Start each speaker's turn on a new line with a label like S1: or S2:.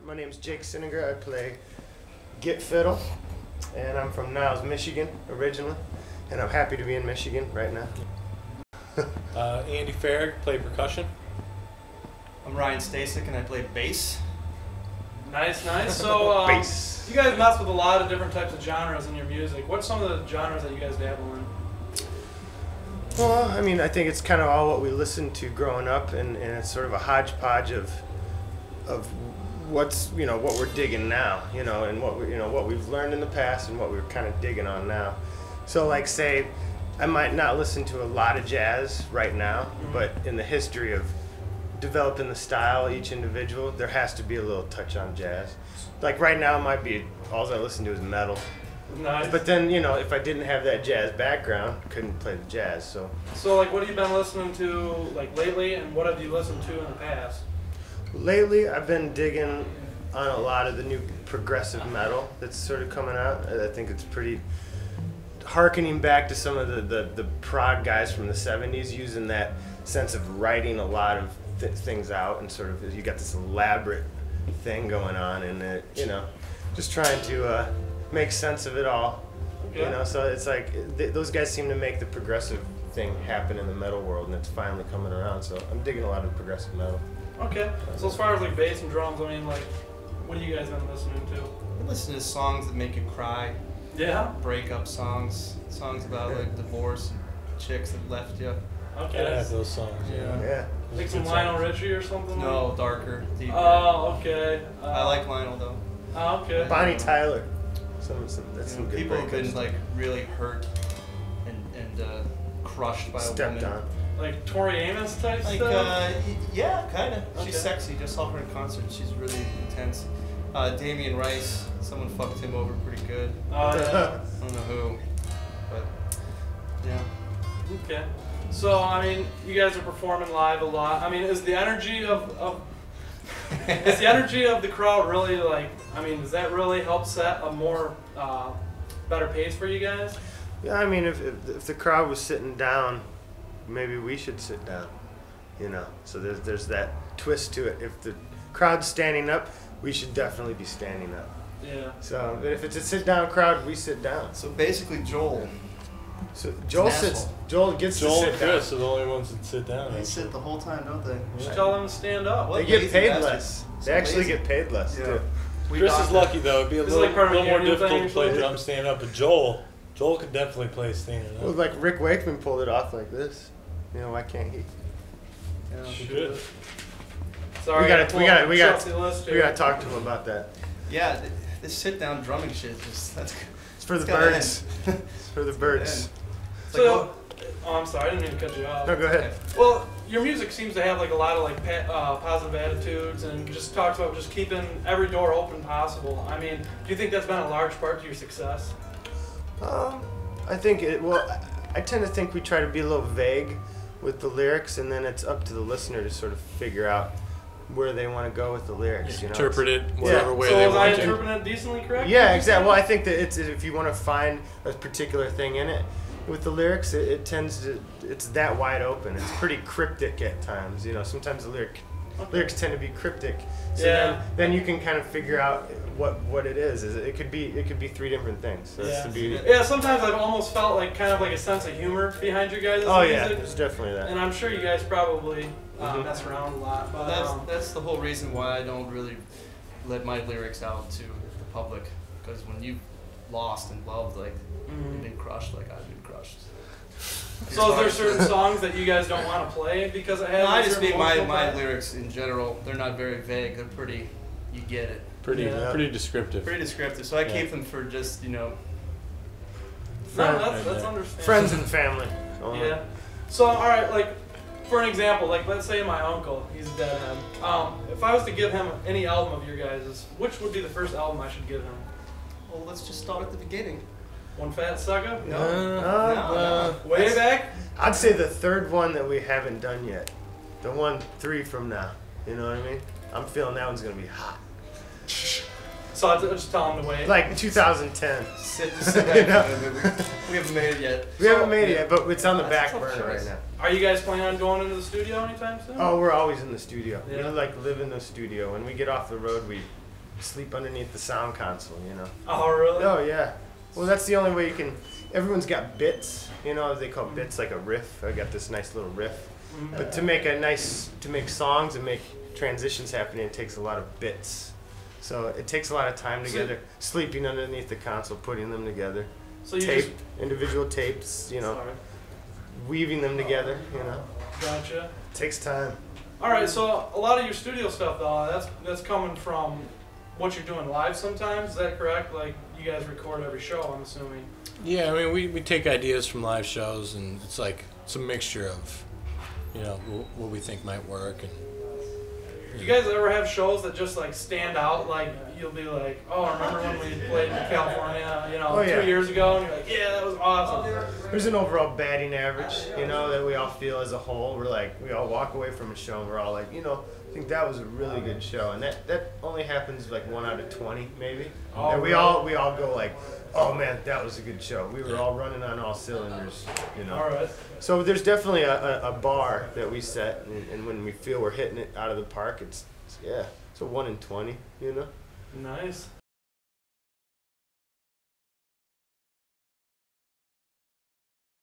S1: My name's Jake Sininger. I play git fiddle, and I'm from Niles, Michigan originally, and I'm happy to be in Michigan right now.
S2: Andy Farrig, play percussion.
S3: I'm Ryan Stasek, and I play bass.
S4: Nice, nice. So,
S1: Bass.
S4: You guys mess with a lot of different types of genres in your music. What's some of the genres that you guys dabble in?
S1: Well, I mean, I think it's kind of all what we listened to growing up, and it's sort of a hodgepodge of what's, what we're digging now, and what we've learned in the past and what we're kind of digging on now. So, like, say, I might not listen to a lot of jazz right now, but in the history of developing the style, each individual, there has to be a little touch on jazz. Like right now, it might be all I listen to is metal.
S4: Nice.
S1: But then, if I didn't have that jazz background, couldn't play the jazz. So
S4: like, what have you been listening to, like, lately, and what have you listened to in the past?
S1: Lately, I've been digging on a lot of the new progressive metal that's sort of coming out. I think it's pretty harkening back to some of the prog guys from the 70s, using that sense of writing a lot of things out, and sort of you got this elaborate thing going on, and just trying to make sense of it all. Okay. So it's like those guys seem to make the progressive thing happen in the metal world, and it's finally coming around. So I'm digging a lot of progressive metal.
S4: Okay. So as far as like bass and drums, I mean, like, what have you guys been listening to?
S3: I listen to songs that make you cry.
S4: Yeah.
S3: Breakup songs about like divorce, chicks that left you.
S4: Okay.
S2: I have those songs.
S1: Yeah.
S4: Like some Lionel Richie or something?
S3: No, darker, deeper.
S4: Oh, okay.
S3: I like Lionel though.
S4: Oh, okay.
S1: Bonnie Tyler. That's some good
S3: people have been
S1: breakups.
S3: like really hurt and crushed by
S1: Stepped
S3: a woman.
S1: on.
S4: Like Tori Amos type
S3: Like
S4: stuff?
S3: yeah, kind of.
S4: Okay.
S3: She's sexy. Just saw her in concert. She's really intense. Damien Rice, someone fucked him over pretty good.
S4: Oh, yeah.
S3: I don't know who, but yeah.
S4: Okay. So, I mean, you guys are performing live a lot. I mean, is the energy of the crowd really, like, I mean, does that really help set a more better pace for you guys?
S1: Yeah, I mean, if the crowd was sitting down, maybe we should sit down, So there's that twist to it. If the crowd's standing up, we should definitely be standing up.
S4: Yeah.
S1: So, but if it's a sit-down crowd, we sit down.
S3: So basically, Joel.
S1: So Joel sits. Joel gets to sit
S2: and
S1: down.
S2: Chris are the only ones that sit down.
S3: They sit the whole time, don't they?
S4: Just tell them to stand up.
S1: They get paid less. They actually get paid less too.
S2: Chris is lucky though. It'd be a little
S4: like part of
S2: more
S4: union
S2: difficult
S4: thing,
S2: to play
S4: usually.
S2: drum standing up, but Joel could definitely play standing up.
S1: Well, like Rick Wakeman pulled it off like this. Why can't he?
S2: He could.
S4: Sorry,
S1: We gotta
S4: gotta
S1: talk to him about that.
S3: Yeah, this sit-down drumming shit is it's
S1: for the
S3: gotta
S1: birds. It's for the birds.
S4: So, I'm sorry, I didn't mean to cut you off.
S1: No, go ahead.
S4: Well, your music seems to have like a lot of like positive attitudes, and just talks about just keeping every door open possible. I mean, do you think that's been a large part to your success?
S1: I think I tend to think we try to be a little vague with the lyrics, and then it's up to the listener to sort of figure out where they want to go with the lyrics.
S2: Interpret it whatever way
S4: so
S2: they
S4: was I
S2: want to.
S4: interpreting it decently correct?
S1: Yeah, exactly. Well, I think that it's if you want to find a particular thing in it with the lyrics, it tends to it's that wide open. It's pretty cryptic at times. Sometimes the lyrics tend to be cryptic. So then you can kind of figure out what it is. It could be three different things. So that's the beauty.
S4: Yeah, sometimes I've almost felt like kind of like a sense of humor behind your guys'
S1: Oh
S4: music.
S1: yeah, there's definitely that.
S4: And I'm sure you guys probably mess around a lot. But
S3: that's the whole reason why I don't really let my lyrics out to the public, because when you've lost and loved, like you've been crushed, like I've been crushed.
S4: So is there certain songs that you guys don't want to play because it has?
S3: No, I just mean my lyrics in general. They're not very vague. They're pretty. You get it.
S2: Pretty descriptive.
S3: Pretty descriptive. So I keep them for just
S4: No, that's understandable.
S1: Friends and family.
S4: Yeah. So all right, like for an example, like let's say my uncle, he's a deadhead. If I was to give him any album of your guys', which would be the first album I should give him?
S3: Well, let's just start at the beginning.
S4: One Fat Sucker?
S3: No.
S4: Way back?
S1: I'd say the third one that we haven't done yet. The one 3 from now. You know what I mean? I'm feeling that one's gonna be hot.
S4: So I'll just tell him to wait.
S1: Like 2010.
S3: Sit back.
S1: You know?
S3: We haven't made it yet.
S1: We haven't made it yet, but it's on the
S3: That's
S1: back
S3: a tough
S1: burner right
S3: choice.
S1: now.
S4: Are you guys planning on going into the studio anytime soon?
S1: Oh, we're always in the studio.
S4: Yeah.
S1: We like live in the studio. When we get off the road, we sleep underneath the sound console, you know.
S4: Oh, really?
S1: Oh, yeah. Well, that's the only way you can. Everyone's got bits, you know, they call bits like a riff. I got this nice little riff. But to make songs and make transitions happening, it takes a lot of bits. So it takes a lot of time together. Sleeping underneath the console, putting them together.
S4: So you
S1: Tape,
S4: just
S1: individual tapes, you know,
S4: Sorry.
S1: weaving them together, you know.
S4: Gotcha.
S1: Takes time.
S4: All right, so a lot of your studio stuff, though, that's coming from what you're doing live sometimes. Is that correct? Like you guys record every show, I'm assuming.
S2: Yeah, I mean, we take ideas from live shows, and it's like it's a mixture of, you know, what we think might work. And
S4: You guys ever have shows that just like stand out? Like you'll be like, oh, remember when we played in California, you know,
S1: Oh, yeah.
S4: 2 years ago? And you're like, yeah, that was awesome.
S1: There's an overall batting average, you know, that we all feel as a whole. We're like, we all walk away from a show and we're all like, you know, I think that was a really good show. And that only happens like 1 out of 20 maybe.
S4: Oh,
S1: And we
S4: really?
S1: all go like, oh man, that was a good show. We were all running on all cylinders, you know.
S4: All right.
S1: So there's definitely a bar that we set, and when we feel we're hitting it out of the park, it's a 1 in 20, you know.
S4: Nice.